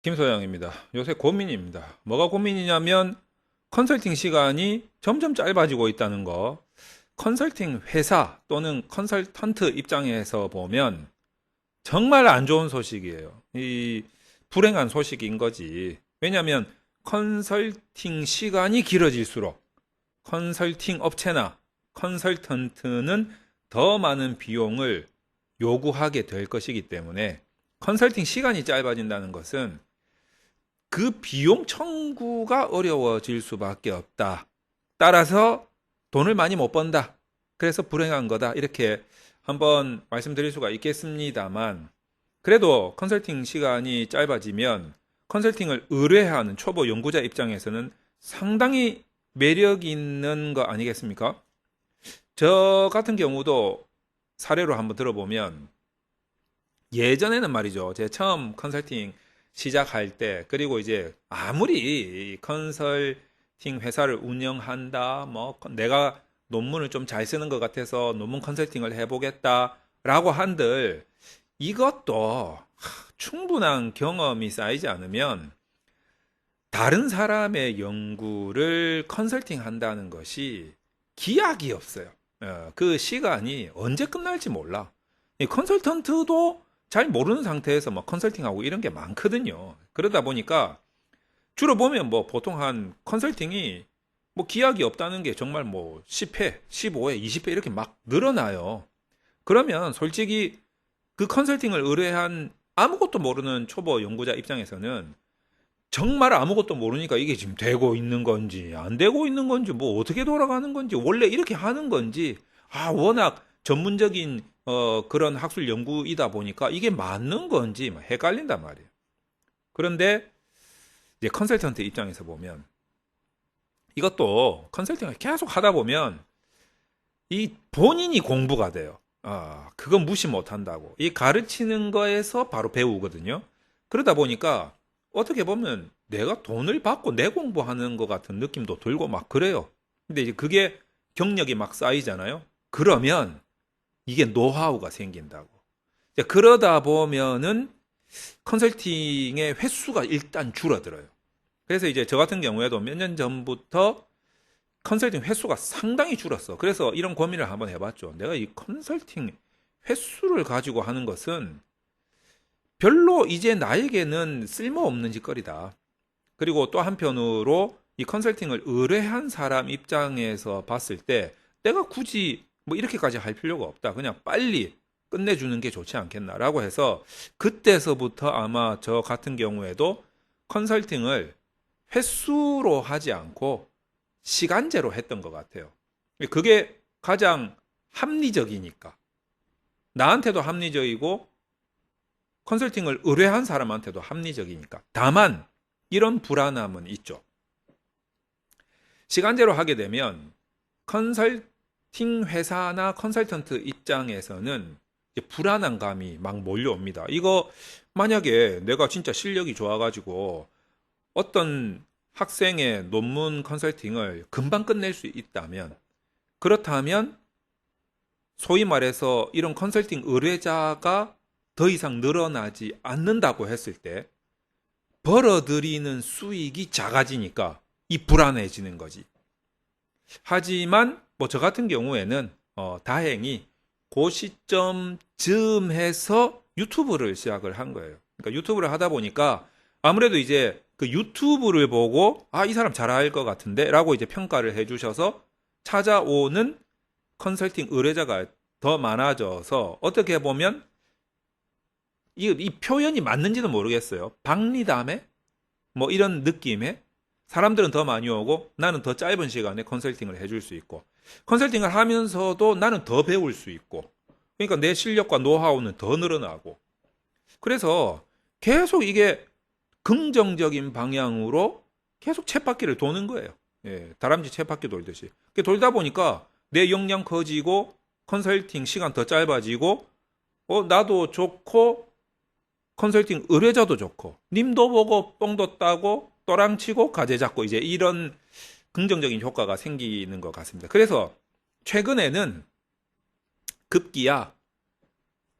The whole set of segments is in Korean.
김 소장입니다. 요새 고민입니다. 뭐가 고민이냐면 컨설팅 시간이 점점 짧아지고 있다는 거. 컨설팅 회사 또는 컨설턴트 입장에서 보면 정말 안 좋은 소식이에요. 이 불행한 소식인 거지. 왜냐하면 컨설팅 시간이 길어질수록 컨설팅 업체나 컨설턴트는 더 많은 비용을 요구하게 될 것이기 때문에 컨설팅 시간이 짧아진다는 것은 그 비용 청구가 어려워질 수밖에 없다. 따라서 돈을 많이 못 번다. 그래서 불행한 거다. 이렇게 한번 말씀드릴 수가 있겠습니다만, 그래도 컨설팅 시간이 짧아지면 컨설팅을 의뢰하는 초보 연구자 입장에서는 상당히 매력 있는 거 아니겠습니까? 저 같은 경우도 사례로 한번 들어보면, 예전에는 말이죠. 제 처음 컨설팅 시작할 때, 그리고 이제 아무리 컨설팅 회사를 운영한다, 뭐 내가 논문을 좀 잘 쓰는 것 같아서 논문 컨설팅을 해보겠다라고 한들, 이것도 충분한 경험이 쌓이지 않으면 다른 사람의 연구를 컨설팅 한다는 것이 기약이 없어요. 그 시간이 언제 끝날지 몰라. 이 컨설턴트도 잘 모르는 상태에서 뭐 컨설팅하고 이런 게 많거든요. 그러다 보니까 주로 보면 뭐 보통 한 컨설팅이 뭐 기약이 없다는 게 정말 뭐 10회, 15회, 20회 이렇게 막 늘어나요. 그러면 솔직히 그 컨설팅을 의뢰한 아무것도 모르는 초보 연구자 입장에서는 정말 아무것도 모르니까 이게 지금 되고 있는 건지 안 되고 있는 건지 뭐 어떻게 돌아가는 건지 원래 이렇게 하는 건지 워낙 전문적인 그런 학술 연구이다 보니까 이게 맞는 건지 막 헷갈린단 말이에요. 그런데 이제 컨설턴트 입장에서 보면 이것도 컨설팅을 계속 하다 보면 이 본인이 공부가 돼요. 그건 무시 못 한다고. 이 가르치는 거에서 바로 배우거든요. 그러다 보니까 어떻게 보면 내가 돈을 받고 내 공부하는 것 같은 느낌도 들고 막 그래요. 근데 이제 그게 경력이 막 쌓이잖아요. 그러면 이게 노하우가 생긴다고. 이제 그러다 보면은 컨설팅의 횟수가 일단 줄어들어요. 그래서 이제 저 같은 경우에도 몇 년 전부터 컨설팅 횟수가 상당히 줄었어. 그래서 이런 고민을 한번 해봤죠. 내가 이 컨설팅 횟수를 가지고 하는 것은 별로 이제 나에게는 쓸모없는 짓거리다. 그리고 또 한편으로 이 컨설팅을 의뢰한 사람 입장에서 봤을 때 내가 굳이 뭐 이렇게까지 할 필요가 없다. 그냥 빨리 끝내주는 게 좋지 않겠나라고 해서 그때서부터 아마 저 같은 경우에도 컨설팅을 횟수로 하지 않고 시간제로 했던 것 같아요. 그게 가장 합리적이니까. 나한테도 합리적이고 컨설팅을 의뢰한 사람한테도 합리적이니까. 다만 이런 불안함은 있죠. 시간제로 하게 되면 컨설팅 회사나 컨설턴트 입장에서는 불안한 감이 막 몰려옵니다. 이거 만약에 내가 진짜 실력이 좋아가지고 어떤 학생의 논문 컨설팅을 금방 끝낼 수 있다면, 그렇다면 소위 말해서 이런 컨설팅 의뢰자가 더 이상 늘어나지 않는다고 했을 때 벌어들이는 수익이 작아지니까 이 불안해지는 거지. 하지만 뭐 저 같은 경우에는 다행히 그 시점쯤 해서 유튜브를 시작을 한 거예요. 그러니까 유튜브를 하다 보니까 아무래도 이제 그 유튜브를 보고 이 사람 잘할 것 같은데 라고 이제 평가를 해주셔서 찾아오는 컨설팅 의뢰자가 더 많아져서 어떻게 보면 이 표현이 맞는지는 모르겠어요. 박리담에 뭐 이런 느낌에 사람들은 더 많이 오고 나는 더 짧은 시간에 컨설팅을 해줄 수 있고 컨설팅을 하면서도 나는 더 배울 수 있고 그러니까 내 실력과 노하우는 더 늘어나고 그래서 계속 이게 긍정적인 방향으로 계속 쳇바퀴를 도는 거예요. 다람쥐 쳇바퀴 돌듯이. 돌다 보니까 내 역량 커지고 컨설팅 시간 더 짧아지고 나도 좋고 컨설팅 의뢰자도 좋고 님도 보고 똥도 따고 또랑치고 가재 잡고 이제 이런 긍정적인 효과가 생기는 것 같습니다. 그래서 최근에는 급기야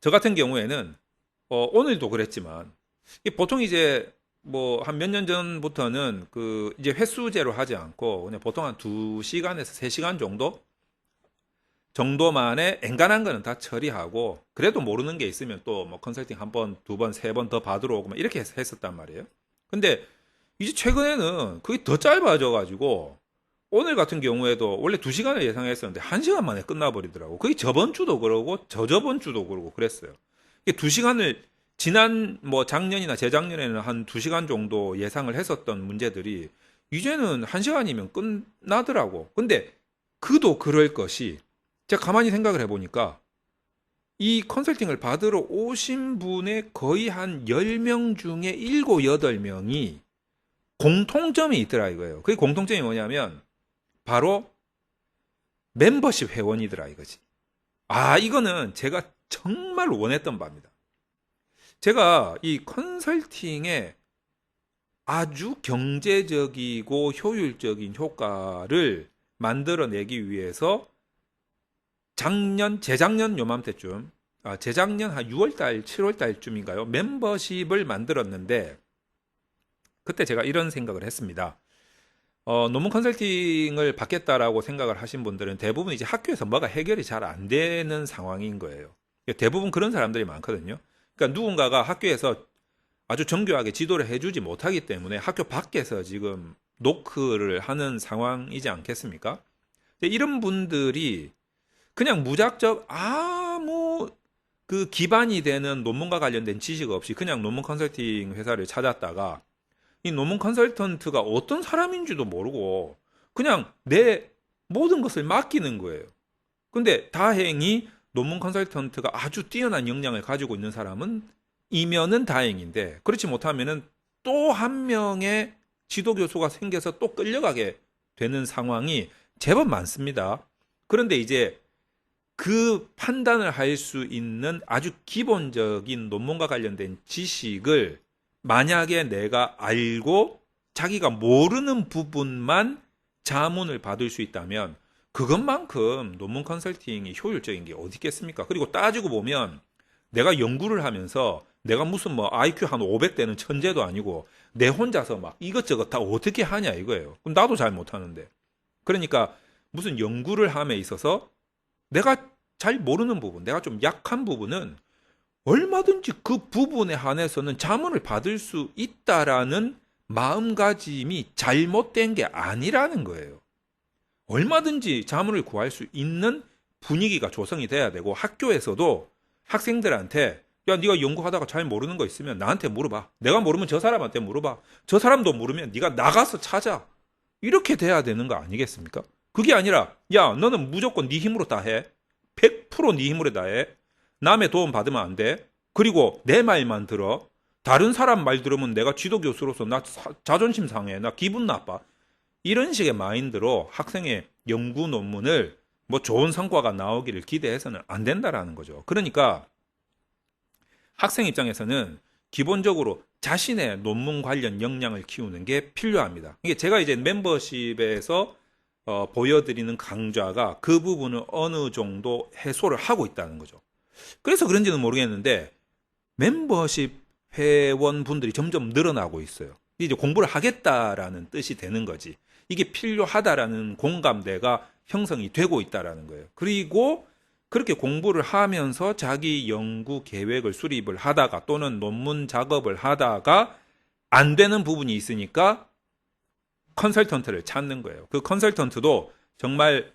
저 같은 경우에는 오늘도 그랬지만 보통 이제 뭐 한 몇 년 전부터는 그 이제 횟수제로 하지 않고 그냥 보통 한 2시간에서 3시간 정도만에 엔간한 거는 다 처리하고 그래도 모르는 게 있으면 또 뭐 컨설팅 한 번, 두 번, 세 번 더 받으러 오고 막 이렇게 했었단 말이에요. 근데 이제 최근에는 그게 더 짧아져 가지고 오늘 같은 경우에도 원래 2시간을 예상했었는데 1시간 만에 끝나버리더라고. 그게 저번 주도 그러고 저저번 주도 그러고 그랬어요. 이게 2시간을 지난 뭐 작년이나 재작년에는 한 2시간 정도 예상을 했었던 문제들이 이제는 1시간이면 끝나더라고. 근데 그도 그럴 것이 제가 가만히 생각을 해보니까 이 컨설팅을 받으러 오신 분의 거의 한 10명 중에 7, 8명이 공통점이 있더라 이거예요. 그게 공통점이 뭐냐면 바로 멤버십 회원이더라 이거지. 아, 이거는 제가 정말 원했던 바입니다. 제가 이 컨설팅에 아주 경제적이고 효율적인 효과를 만들어내기 위해서 재작년 요맘때쯤, 재작년 한 6월달, 7월달쯤인가요? 멤버십을 만들었는데, 그때 제가 이런 생각을 했습니다. 논문 컨설팅을 받겠다라고 생각을 하신 분들은 대부분 이제 학교에서 뭐가 해결이 잘 안 되는 상황인 거예요. 대부분 그런 사람들이 많거든요. 그러니까 누군가가 학교에서 아주 정교하게 지도를 해주지 못하기 때문에 학교 밖에서 지금 노크를 하는 상황이지 않겠습니까? 이런 분들이 그냥 무작정 아무 그 기반이 되는 논문과 관련된 지식 없이 그냥 논문 컨설팅 회사를 찾았다가 이 논문 컨설턴트가 어떤 사람인지도 모르고 그냥 내 모든 것을 맡기는 거예요. 근데 다행히 논문 컨설턴트가 아주 뛰어난 역량을 가지고 있는 사람은 이면은 다행인데 그렇지 못하면은 또 한 명의 지도 교수가 생겨서 또 끌려가게 되는 상황이 제법 많습니다. 그런데 이제 그 판단을 할 수 있는 아주 기본적인 논문과 관련된 지식을 만약에 내가 알고 자기가 모르는 부분만 자문을 받을 수 있다면 그것만큼 논문 컨설팅이 효율적인 게 어디 있겠습니까? 그리고 따지고 보면 내가 연구를 하면서 내가 무슨 뭐 IQ 한 500대는 천재도 아니고 내 혼자서 막 이것저것 다 어떻게 하냐 이거예요. 그럼 나도 잘 못하는데. 그러니까 무슨 연구를 함에 있어서 내가 잘 모르는 부분, 내가 좀 약한 부분은 얼마든지 그 부분에 한해서는 자문을 받을 수 있다라는 마음가짐이 잘못된 게 아니라는 거예요. 얼마든지 자문을 구할 수 있는 분위기가 조성이 돼야 되고 학교에서도 학생들한테 야, 네가 연구하다가 잘 모르는 거 있으면 나한테 물어봐. 내가 모르면 저 사람한테 물어봐. 저 사람도 모르면 네가 나가서 찾아. 이렇게 돼야 되는 거 아니겠습니까? 그게 아니라 야, 너는 무조건 네 힘으로 다 해. 100%네 힘으로 다 해. 남의 도움 받으면 안 돼. 그리고 내 말만 들어. 다른 사람 말 들으면 내가 지도 교수로서 나 자존심 상해. 나 기분 나빠. 이런 식의 마인드로 학생의 연구 논문을 뭐 좋은 성과가 나오기를 기대해서는 안 된다라는 거죠. 그러니까 학생 입장에서는 기본적으로 자신의 논문 관련 역량을 키우는 게 필요합니다. 이게 제가 이제 멤버십에서 보여드리는 강좌가 그 부분을 어느 정도 해소를 하고 있다는 거죠. 그래서 그런지는 모르겠는데 멤버십 회원분들이 점점 늘어나고 있어요. 이제 공부를 하겠다라는 뜻이 되는 거지. 이게 필요하다라는 공감대가 형성이 되고 있다라는 거예요. 그리고 그렇게 공부를 하면서 자기 연구 계획을 수립을 하다가 또는 논문 작업을 하다가 안 되는 부분이 있으니까 컨설턴트를 찾는 거예요. 그 컨설턴트도 정말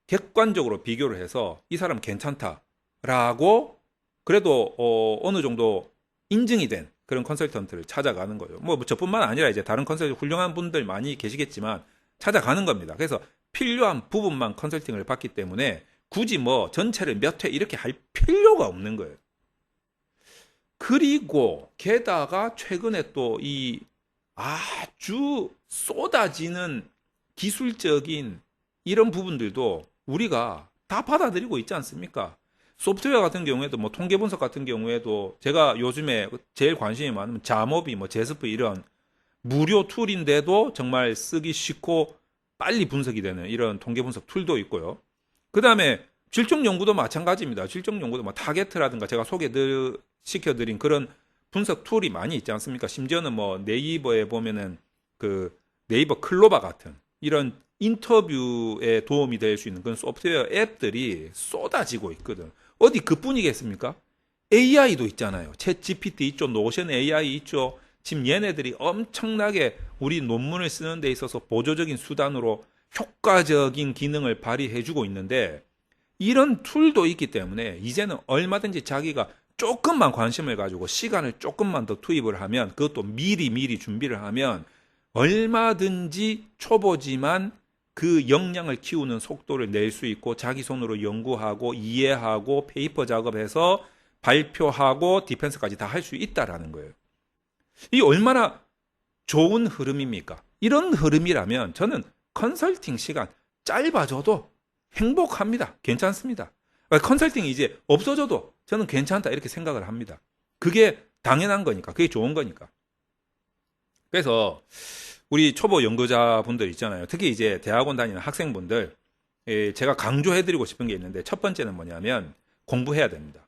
객관적으로 비교를 해서 이 사람 괜찮다라고 그래도 어느 정도 인증이 된 그런 컨설턴트를 찾아가는 거예요. 뭐 저뿐만 아니라 이제 다른 컨설팅 훌륭한 분들 많이 계시겠지만 찾아가는 겁니다. 그래서 필요한 부분만 컨설팅을 받기 때문에 굳이 뭐 전체를 몇 회 이렇게 할 필요가 없는 거예요. 그리고 게다가 최근에 또 이 아주 쏟아지는 기술적인 이런 부분들도 우리가 다 받아들이고 있지 않습니까? 소프트웨어 같은 경우에도 뭐 통계 분석 같은 경우에도 제가 요즘에 제일 관심이 많으면 자모비, 뭐 제스프 이런 무료 툴인데도 정말 쓰기 쉽고 빨리 분석이 되는 이런 통계 분석 툴도 있고요. 그 다음에 질적 연구도 마찬가지입니다. 질적 연구도 뭐 타겟라든가 제가 시켜드린 그런 분석 툴이 많이 있지 않습니까? 심지어는 뭐 네이버에 보면은 그 네이버 클로바 같은 이런 인터뷰에 도움이 될 수 있는 그런 소프트웨어 앱들이 쏟아지고 있거든. 어디 그뿐이겠습니까? AI도 있잖아요. 챗 GPT 있죠. 노션 AI 있죠. 지금 얘네들이 엄청나게 우리 논문을 쓰는 데 있어서 보조적인 수단으로 효과적인 기능을 발휘해주고 있는데 이런 툴도 있기 때문에 이제는 얼마든지 자기가 조금만 관심을 가지고 시간을 조금만 더 투입을 하면 그것도 미리 준비를 하면 얼마든지 초보지만 그 역량을 키우는 속도를 낼 수 있고 자기 손으로 연구하고 이해하고 페이퍼 작업해서 발표하고 디펜스까지 다 할 수 있다라는 거예요. 이 얼마나 좋은 흐름입니까? 이런 흐름이라면 저는 컨설팅 시간 짧아져도 행복합니다. 괜찮습니다. 컨설팅이 이제 없어져도 저는 괜찮다 이렇게 생각을 합니다. 그게 당연한 거니까. 그게 좋은 거니까. 그래서 우리 초보 연구자분들 있잖아요. 특히 이제 대학원 다니는 학생분들 제가 강조해드리고 싶은 게 있는데 첫 번째는 뭐냐면 공부해야 됩니다.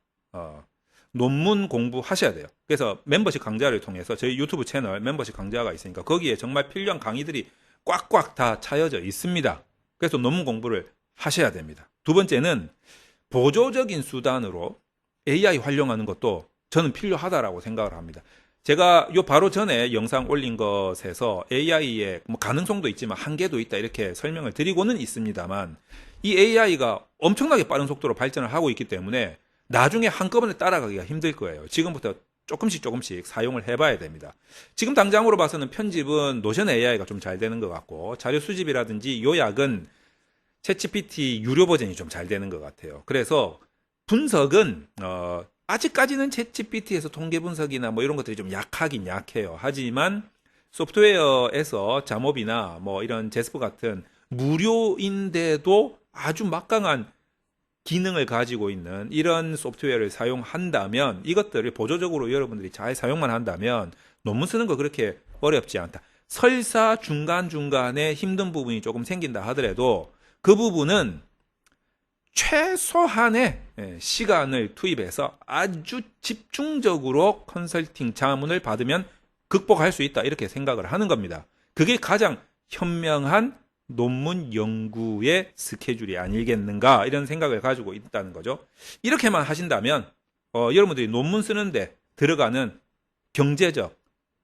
논문 공부하셔야 돼요. 그래서 멤버십 강좌를 통해서 저희 유튜브 채널 멤버십 강좌가 있으니까 거기에 정말 필요한 강의들이 꽉꽉 다 차여져 있습니다. 그래서 논문 공부를 하셔야 됩니다. 두 번째는 보조적인 수단으로 AI 활용하는 것도 저는 필요하다라고 생각을 합니다. 제가 요 바로 전에 영상 올린 것에서 AI의 뭐 가능성도 있지만 한계도 있다 이렇게 설명을 드리고는 있습니다만 이 AI가 엄청나게 빠른 속도로 발전을 하고 있기 때문에 나중에 한꺼번에 따라가기가 힘들 거예요. 지금부터 조금씩 사용을 해봐야 됩니다. 지금 당장으로 봐서는 편집은 노션 AI가 좀 잘 되는 것 같고 자료 수집이라든지 요약은 챗GPT 유료 버전이 좀 잘 되는 것 같아요. 그래서 분석은 아직까지는 챗GPT에서 통계 분석이나 뭐 이런 것들이 좀 약하긴 약해요. 하지만 소프트웨어에서 잠업이나 뭐 이런 제스퍼 같은 무료인데도 아주 막강한 기능을 가지고 있는 이런 소프트웨어를 사용한다면 이것들을 보조적으로 여러분들이 잘 사용만 한다면 논문 쓰는 거 그렇게 어렵지 않다. 설사 중간중간에 힘든 부분이 조금 생긴다 하더라도 그 부분은 최소한의 시간을 투입해서 아주 집중적으로 컨설팅 자문을 받으면 극복할 수 있다 이렇게 생각을 하는 겁니다. 그게 가장 현명한 논문 연구의 스케줄이 아니겠는가 이런 생각을 가지고 있다는 거죠. 이렇게만 하신다면 여러분들이 논문 쓰는데 들어가는 경제적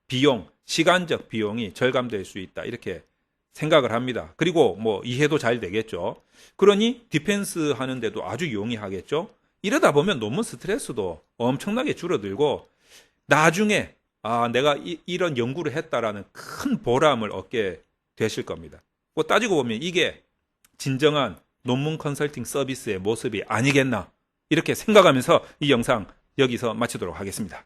비용, 시간적 비용이 절감될 수 있다 이렇게 생각을 합니다. 그리고 뭐 이해도 잘 되겠죠. 그러니 디펜스 하는데도 아주 용이하겠죠. 이러다 보면 논문 스트레스도 엄청나게 줄어들고 나중에 내가 이런 연구를 했다라는 큰 보람을 얻게 되실 겁니다. 뭐 따지고 보면 이게 진정한 논문 컨설팅 서비스의 모습이 아니겠나 이렇게 생각하면서 이 영상 여기서 마치도록 하겠습니다.